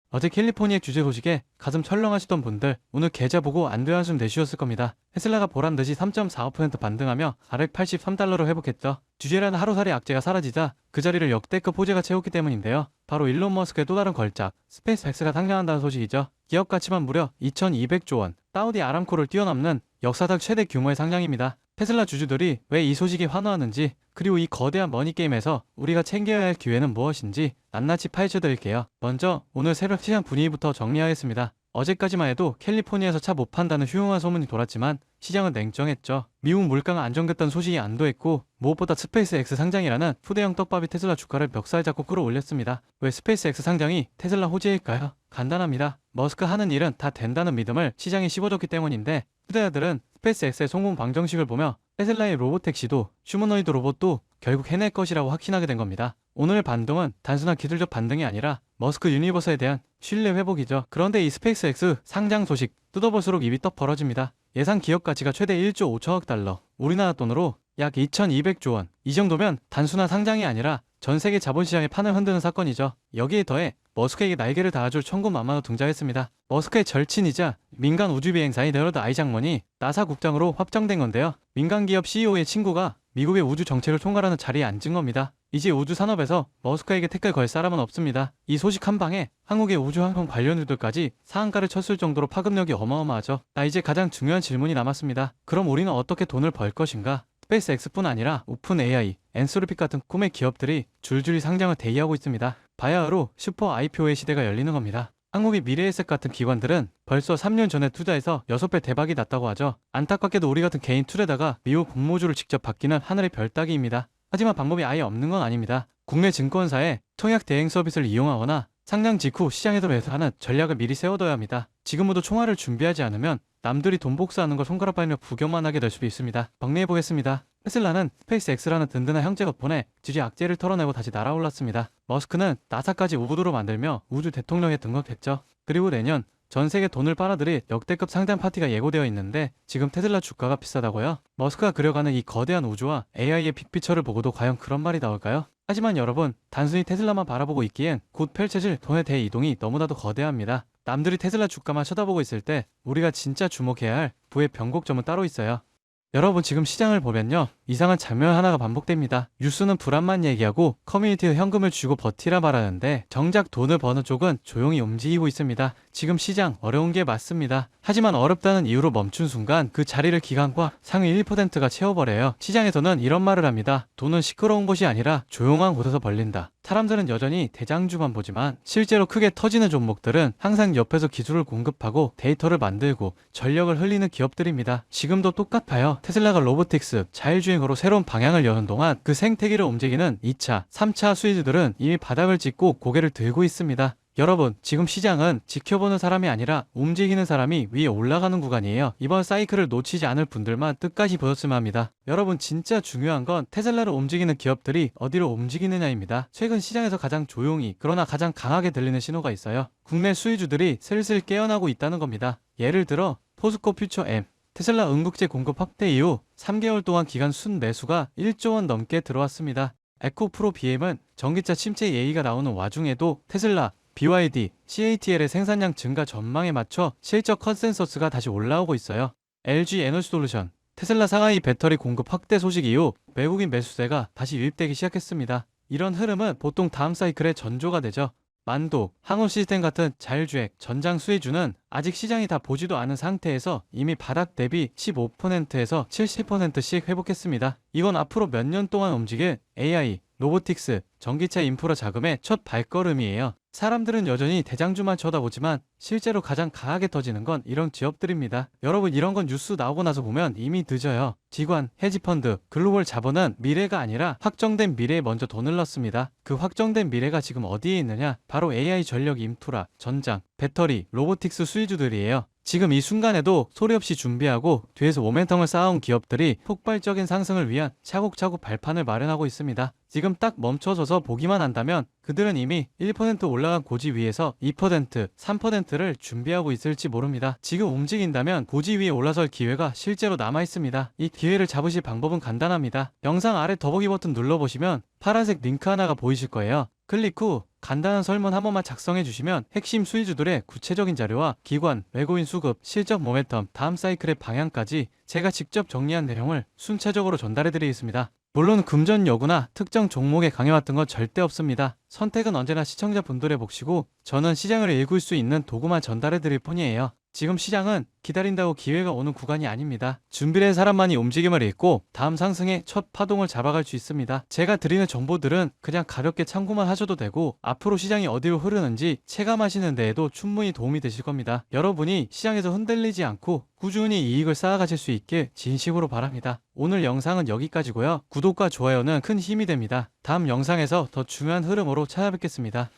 어제 캘리포니아 규제 소식에 가슴 철렁하시던 분들 오늘 계좌 보고 안돼 한숨 내쉬었을 겁니다. 테슬라가 보란듯이 3.45% 반등하며 483달러로 회복했죠. 규제라는 하루살이 악재가 사라지자 그 자리를 역대급 호재가 채웠기 때문인데요. 바로 일론 머스크의 또 다른 걸작 스페이스X가 상장한다는 소식이죠. 기업 가치만 무려 2200조 원, 사우디 아람코를 뛰어넘는 역사상 최대 규모의 상장입니다. 테슬라 주주들이 왜 이 소식에 환호하는지, 그리고 이 거대한 머니게임에서 우리가 챙겨야 할 기회는 무엇인지 낱낱이 파헤쳐 드릴게요. 먼저 오늘 새벽 시장 분위기부터 정리하겠습니다. 어제까지만 해도 캘리포니아에서 차 못 판다는 흉흉한 소문이 돌았지만 시장은 냉정했죠. 미국 물가가 안정됐다는 소식이 안도했고, 무엇보다 스페이스X 상장이라는 후대형 떡밥이 테슬라 주가를 멱살 잡고 끌어올렸습니다. 왜 스페이스X 상장이 테슬라 호재일까요? 간단합니다. 머스크 하는 일은 다 된다는 믿음을 시장에 씹어줬기 때문인데, 투자자들은 스페이스X의 성공 방정식을 보며 테슬라의 로봇택시도 휴머노이드 로봇도 결국 해낼 것이라고 확신하게 된 겁니다. 오늘 반등은 단순한 기술적 반등이 아니라 머스크 유니버스에 대한 신뢰 회복이죠. 그런데 이 스페이스X 상장 소식 뜯어볼수록 입이 떡 벌어집니다. 예상 기업 가치가 최대 1조 5천억 달러, 우리나라 돈으로 약 2200조 원. 이 정도면 단순한 상장이 아니라 전 세계 자본시장의 판을 흔드는 사건이죠. 여기에 더해 머스크에게 날개를 달아줄 천군만마도 등장했습니다. 머스크의 절친이자 민간 우주비행사인 레너드 아이 장먼이 나사 국장으로 확정된 건데요. 민간기업 CEO의 친구가 미국의 우주 정책을 총괄하는 자리에 앉은 겁니다. 이제 우주 산업에서 머스크에게 태클 걸 사람은 없습니다. 이 소식 한 방에 한국의 우주항공 관련주들까지 상한가를 쳤을 정도로 파급력이 어마어마하죠. 이제 가장 중요한 질문이 남았습니다. 그럼 우리는 어떻게 돈을 벌 것인가? 스페이스X뿐 아니라 오픈 AI, 엔소르픽 같은 꿈의 기업들이 줄줄이 상장을 대기하고 있습니다. 바야흐로 슈퍼 IPO의 시대가 열리는 겁니다. 한국의 미래에셋 같은 기관들은 벌써 3년 전에 투자해서 6배 대박이 났다고 하죠. 안타깝게도 우리 같은 개인 투자자가 미국 공모주를 직접 받기는 하늘의 별 따기입니다. 하지만 방법이 아예 없는 건 아닙니다. 국내 증권사의 청약 대행 서비스를 이용하거나 상장 직후 시장에서 매수하는 전략을 미리 세워둬야 합니다. 지금부터 총알을 준비하지 않으면 남들이 돈 복사하는 걸 손가락 빨며 구경만 하게 될 수도 있습니다. 정리해보겠습니다. 테슬라는 스페이스X라는 든든한 형제 덕분에 지지 악재를 털어내고 다시 날아올랐습니다. 머스크는 나사까지 우부도로 만들며 우주 대통령에 등극했죠. 그리고 내년 전 세계 돈을 빨아들일 역대급 상장 파티가 예고되어 있는데 지금 테슬라 주가가 비싸다고요? 머스크가 그려가는 이 거대한 우주와 AI의 빅피처를 보고도 과연 그런 말이 나올까요? 하지만 여러분, 단순히 테슬라만 바라보고 있기엔 곧 펼쳐질 돈의 대이동이 너무나도 거대합니다. 남들이 테슬라 주가만 쳐다보고 있을 때 우리가 진짜 주목해야 할 부의 변곡점은 따로 있어요. 여러분, 지금 시장을 보면요, 이상한 장면 하나가 반복됩니다. 뉴스는 불안만 얘기하고 커뮤니티에 현금을 주고 버티라 말하는데 정작 돈을 버는 쪽은 조용히 움직이고 있습니다. 지금 시장 어려운 게 맞습니다. 하지만 어렵다는 이유로 멈춘 순간 그 자리를 기관과 상위 1%가 채워버려요. 시장에서는 이런 말을 합니다. 돈은 시끄러운 곳이 아니라 조용한 곳에서 벌린다. 사람들은 여전히 대장주만 보지만 실제로 크게 터지는 종목들은 항상 옆에서 기술을 공급하고 데이터를 만들고 전력을 흘리는 기업들입니다. 지금도 똑같아요. 테슬라가 로보틱스, 자율주행으로 새로운 방향을 여는 동안 그 생태계를 움직이는 2차, 3차 수혜주들은 이미 바닥을 찍고 고개를 들고 있습니다. 여러분, 지금 시장은 지켜보는 사람이 아니라 움직이는 사람이 위에 올라가는 구간이에요. 이번 사이클을 놓치지 않을 분들만 끝까지 보셨으면 합니다. 여러분, 진짜 중요한 건 테슬라를 움직이는 기업들이 어디로 움직이느냐입니다. 최근 시장에서 가장 조용히 그러나 가장 강하게 들리는 신호가 있어요. 국내 수혜주들이 슬슬 깨어나고 있다는 겁니다. 예를 들어 포스코 퓨처 M, 테슬라 응급제 공급 확대 이후 3개월 동안 기간 순매수가 1조 원 넘게 들어왔습니다. 에코프로 BM은 전기차 침체 예의가 나오는 와중에도 테슬라, BYD, CATL의 생산량 증가 전망에 맞춰 실적 컨센서스가 다시 올라오고 있어요. LG 에너지솔루션, 테슬라 상하이 배터리 공급 확대 소식 이후 외국인 매수세가 다시 유입되기 시작했습니다. 이런 흐름은 보통 다음 사이클의 전조가 되죠. 만도, 항우 시스템 같은 자율주행, 전장 수혜주는 아직 시장이 다 보지도 않은 상태에서 이미 바닥 대비 15%에서 70%씩 회복했습니다. 이건 앞으로 몇 년 동안 움직일 AI, 로보틱스, 전기차 인프라 자금의 첫 발걸음이에요. 사람들은 여전히 대장주만 쳐다보지만 실제로 가장 강하게 터지는 건 이런 기업들입니다. 여러분, 이런 건 뉴스 나오고 나서 보면 이미 늦어요. 기관, 헤지펀드, 글로벌 자본은 미래가 아니라 확정된 미래에 먼저 돈을 넣습니다. 그 확정된 미래가 지금 어디에 있느냐? 바로 AI 전력 인프라, 전장, 배터리, 로보틱스 수혜주들이에요. 지금 이 순간에도 소리 없이 준비하고 뒤에서 모멘텀을 쌓아온 기업들이 폭발적인 상승을 위한 차곡차곡 발판을 마련하고 있습니다. 지금 딱 멈춰서서 보기만 한다면 그들은 이미 1% 올라간 고지 위에서 2%, 3%를 준비하고 있을지 모릅니다. 지금 움직인다면 고지 위에 올라설 기회가 실제로 남아 있습니다. 이 기회를 잡으실 방법은 간단합니다. 영상 아래 더보기 버튼 눌러보시면 파란색 링크 하나가 보이실 거예요. 클릭 후 간단한 설문 한 번만 작성해 주시면 핵심 수혜주들의 구체적인 자료와 기관, 외국인 수급, 실적 모멘텀, 다음 사이클의 방향까지 제가 직접 정리한 내용을 순차적으로 전달해 드리겠습니다. 물론 금전 여부나 특정 종목에 강해왔던 건 절대 없습니다. 선택은 언제나 시청자분들의 몫이고 저는 시장을 읽을 수 있는 도구만 전달해 드릴 뿐이에요. 지금 시장은 기다린다고 기회가 오는 구간이 아닙니다. 준비된 사람만이 움직임을 읽고 다음 상승의 첫 파동을 잡아갈 수 있습니다. 제가 드리는 정보들은 그냥 가볍게 참고만 하셔도 되고 앞으로 시장이 어디로 흐르는지 체감하시는 데에도 충분히 도움이 되실 겁니다. 여러분이 시장에서 흔들리지 않고 꾸준히 이익을 쌓아가실 수 있길 진심으로 바랍니다. 오늘 영상은 여기까지고요. 구독과 좋아요는 큰 힘이 됩니다. 다음 영상에서 더 중요한 흐름으로 찾아뵙겠습니다.